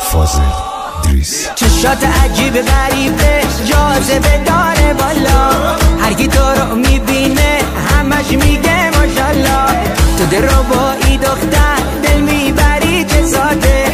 فاضل دریس. چشات عجیب غریبه جاذبه داره بالا، هرکی تو رو میبینه همش میگه ماشالله. تو دل رو با ای دختر دل میبری چه ساده،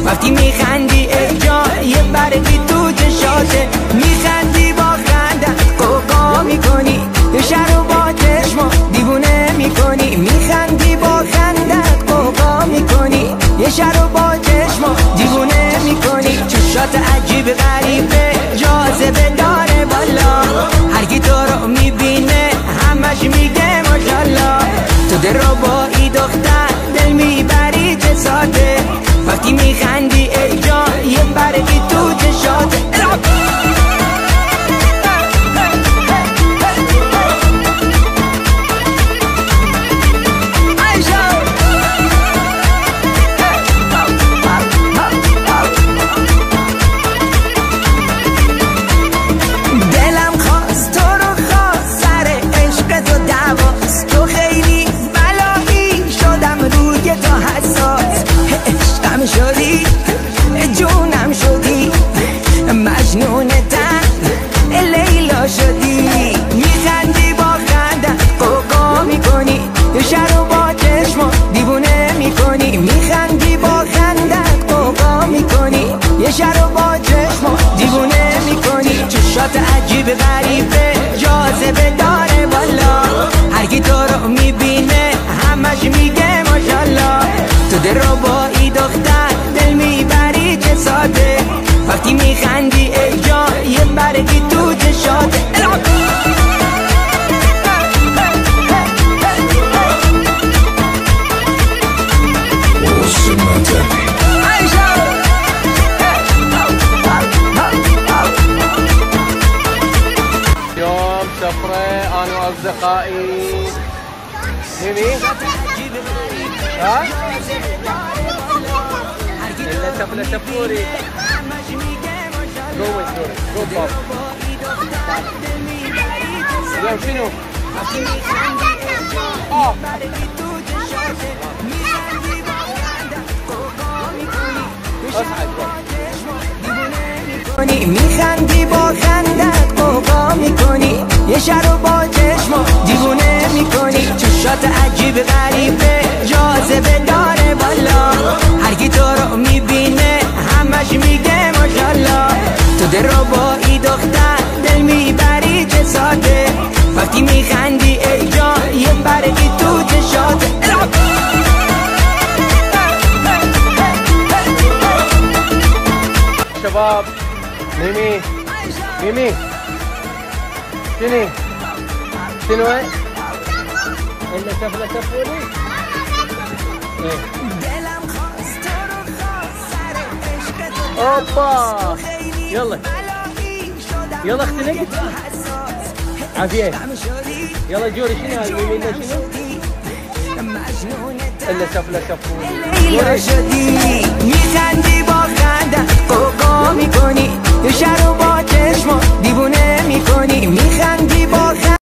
وقتی میخندی ای جان یه برگی تو چشاته. میخندی با خنده قوقا میکنی، یه شهر رو با چشما دیوونه میکنی. میخندی با خنده قوقا میکنی، یه شهر رو با چشما دیوونه میکنی. چشات عجیب غریبه جاذبه داره بالا، هرکی تو رو میبینه همش میگه ماشالله. تو دل رو با ای دختر دل میبری چه ساده، وقتی میخندی ای جان یه برگی تو چشاته. شدی جونم شدی مجنونتم لیلا شدی. میخندی با خنده قوقا میکنی، یه شهر رو با چشما دیوونه میکنی. میخندی با خنده قوقا میکنی، یه شهر رو با چشما دیوونه میکنی. چشات عجیب غریبه جاذبه داره بالا، هرکی تو رو میبینه همش میگه ماشالله. تو دل رو با ای دختر دل میبری چه ساده، وقتی میخندی ای جان یه برگی تو چشاته. يوم سفرة أنا وأصدقائي. ميمي؟ ها؟ إلا سفلة سفوري. جوه سوري، جوه باب. اليوم شنو؟ اصعد میخندی با خندت قوقا میکنی، یه شهر رو با چشما دیوونه میکنی. چشات عجیب غریبه جاذبه داره بالا، هرکی تو رو میبینه همش میگه ماشالله. تو دل رو با ای دختر دل میبری چه ساده، وقتی میخندی ای جان یه برگی تو چشاته. شباب ميمي ميمي شنو إلا سفلة سفوري. اوبا يلا يلا اختنقت عافية. يلا جوري شنو هالميمي إلا شنو إلا سفلة سفوري. لیلا شدی میخندی با خنده قوقا میکنی، یه شهر رو با چشما دیوونه میکنی. میخندی با خنده